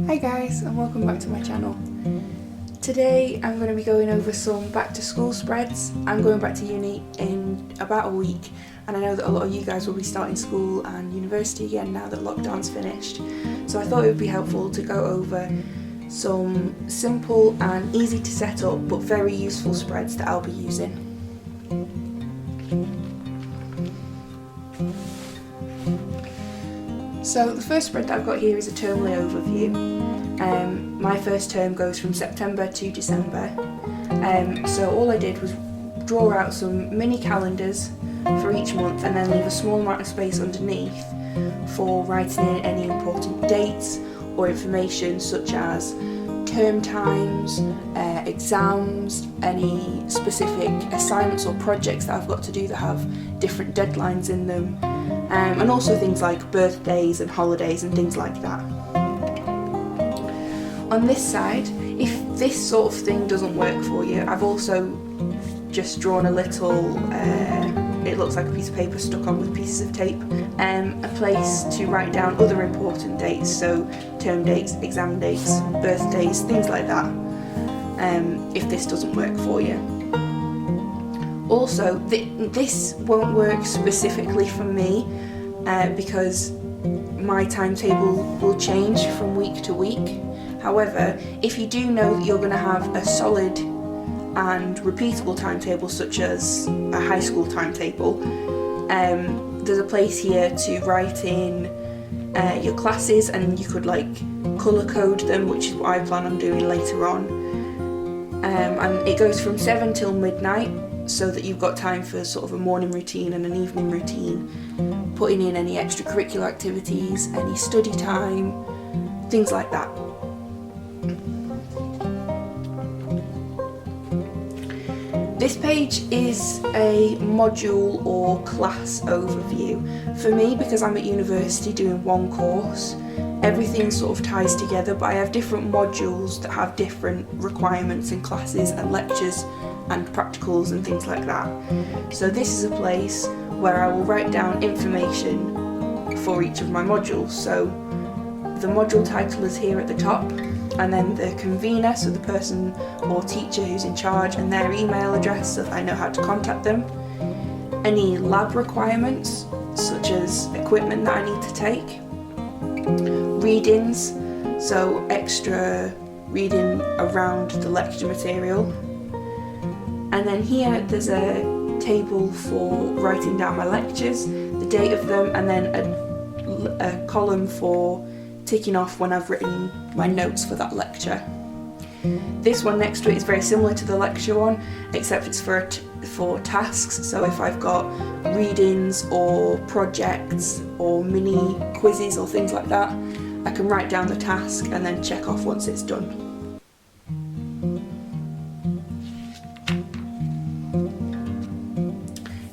Hi guys, and welcome back to my channel. Today I'm going to be going over some back to school spreads. I'm going back to uni in about a week, and I know that a lot of you guys will be starting school and university again now that lockdown's finished. So I thought it would be helpful to go over some simple and easy to set up but very useful spreads that I'll be using. So the first spread that I've got here is a termly overview. My first term goes from September to December. So all I did was draw out some mini calendars for each month and then leave a small amount of space underneath for writing in any important dates or information such as term times, exams, any specific assignments or projects that I've got to do that have different deadlines in them, and also things like birthdays and holidays and things like that. On this side, if this sort of thing doesn't work for you, I've also just drawn a little, it looks like a piece of paper stuck on with pieces of tape, a place to write down other important dates, so term dates, exam dates, birthdays, things like that, if this doesn't work for you. Also, this won't work specifically for me because my timetable will change from week to week. However, if you do know that you're going to have a solid and repeatable timetable such as a high school timetable, there's a place here to write in your classes, and you could like colour code them, which is what I plan on doing later on, and it goes from 7 till midnight so that you've got time for sort of a morning routine and an evening routine, putting in any extracurricular activities, any study time, things like that. This page is a module or class overview. For me, because I'm at university doing one course, everything sort of ties together, but I have different modules that have different requirements and classes and lectures and practicals and things like that. So this is a place where I will write down information for each of my modules. So the module title is here at the top, and then the convener, so the person or teacher who's in charge, and their email address so that I know how to contact them. Any lab requirements, such as equipment that I need to take. Readings, so extra reading around the lecture material. And then here there's a table for writing down my lectures, the date of them, and then a column for ticking off when I've written my notes for that lecture. This one next to it is very similar to the lecture one, except it's for tasks. So if I've got readings or projects or mini quizzes or things like that, I can write down the task and then check off once it's done.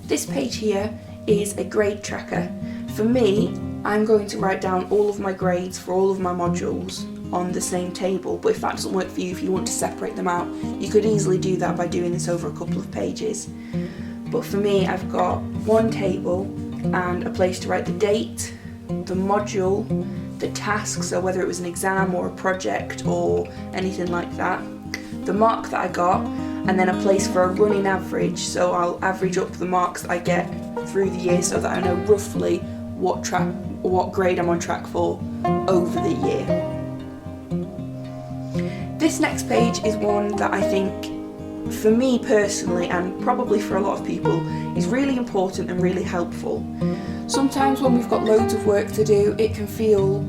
This page here is a grade tracker. For me, I'm going to write down all of my grades for all of my modules on the same table, but if that doesn't work for you, if you want to separate them out, you could easily do that by doing this over a couple of pages. But for me, I've got one table and a place to write the date, the module, the task, so whether it was an exam or a project or anything like that, the mark that I got, and then a place for a running average, so I'll average up the marks that I get through the year so that I know roughly what grade I'm on track for over the year. This next page is one that I think, for me personally, and probably for a lot of people, is really important and really helpful. Sometimes when we've got loads of work to do, it can feel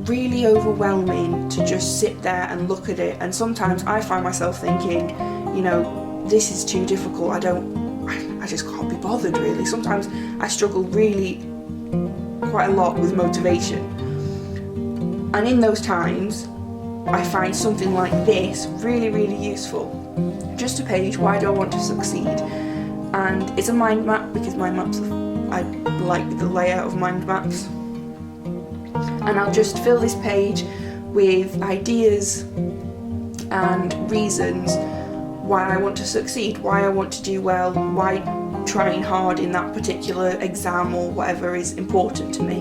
really overwhelming to just sit there and look at it, and sometimes I find myself thinking, you know, this is too difficult, I just can't be bothered really. Sometimes I struggle really quite a lot with motivation, and in those times I find something like this really, really useful. Just a page, why do I want to succeed? And it's a mind map, because mind maps, I like the layout of mind maps. And I'll just fill this page with ideas and reasons why I want to succeed, why I want to do well, why trying hard in that particular exam or whatever is important to me.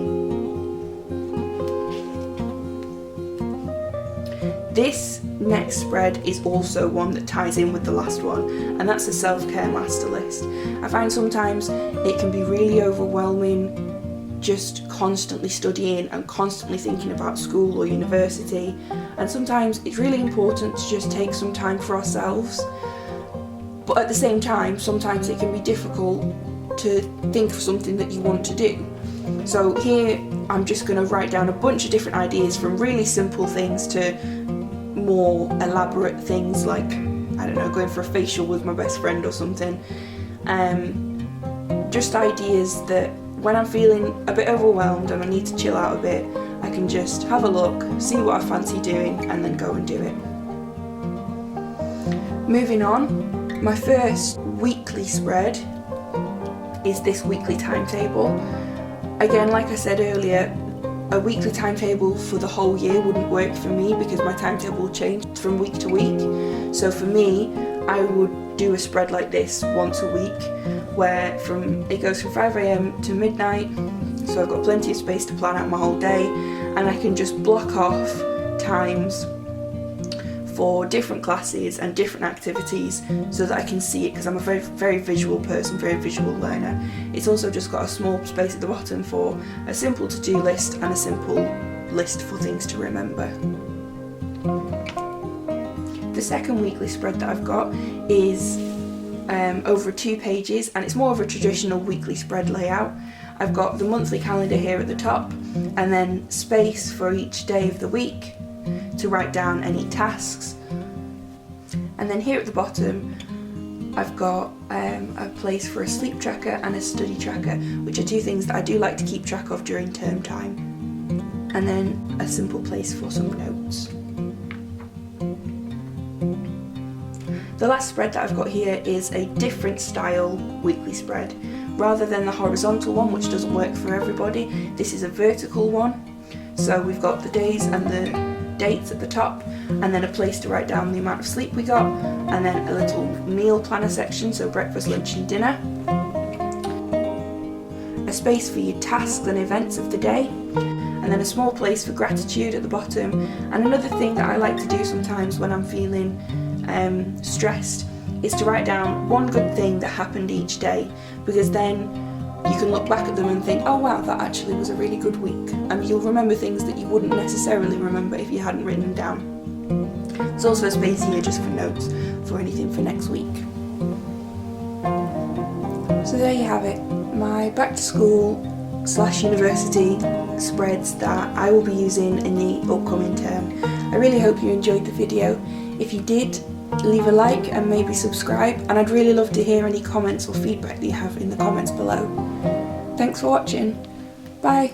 This next spread is also one that ties in with the last one, and that's the self-care master list. I find sometimes it can be really overwhelming just constantly studying and constantly thinking about school or university, and sometimes it's really important to just take some time for ourselves. But at the same time, sometimes it can be difficult to think of something that you want to do. So here I'm just going to write down a bunch of different ideas, from really simple things to more elaborate things like, I don't know, going for a facial with my best friend or something. Just ideas that when I'm feeling a bit overwhelmed and I need to chill out a bit, I can just have a look, see what I fancy doing, and then go and do it. Moving on, my first weekly spread is this weekly timetable. Again, like I said earlier, a weekly timetable for the whole year wouldn't work for me because my timetable will change from week to week. So for me, I would do a spread like this once a week, where it goes from 5 AM to midnight, so I've got plenty of space to plan out my whole day, and I can just block off times for different classes and different activities so that I can see it, because I'm a very, very visual person, very visual learner. It's also just got a small space at the bottom for a simple to-do list and a simple list for things to remember. The second weekly spread that I've got is over 2 pages, and it's more of a traditional weekly spread layout. I've got the monthly calendar here at the top, and then space for each day of the week to write down any tasks. And then here at the bottom I've got a place for a sleep tracker and a study tracker, which are 2 things that I do like to keep track of during term time. And then a simple place for some notes. The last spread that I've got here is a different style weekly spread. Rather than the horizontal one, which doesn't work for everybody, this is a vertical one. So we've got the days and the dates at the top, and then a place to write down the amount of sleep we got, and then a little meal planner section, so breakfast, lunch and dinner. A space for your tasks and events of the day, and then a small place for gratitude at the bottom. And another thing that I like to do sometimes when I'm feeling stressed is to write down one good thing that happened each day, because then you can look back at them and think, oh wow, that actually was a really good week, and you'll remember things that you wouldn't necessarily remember if you hadn't written them down. There's also a space here just for notes for anything for next week. So there you have it, my back to school / university spreads that I will be using in the upcoming term. I really hope you enjoyed the video. If you did, leave a like and maybe subscribe, and I'd really love to hear any comments or feedback that you have in the comments below. Thanks for watching. Bye.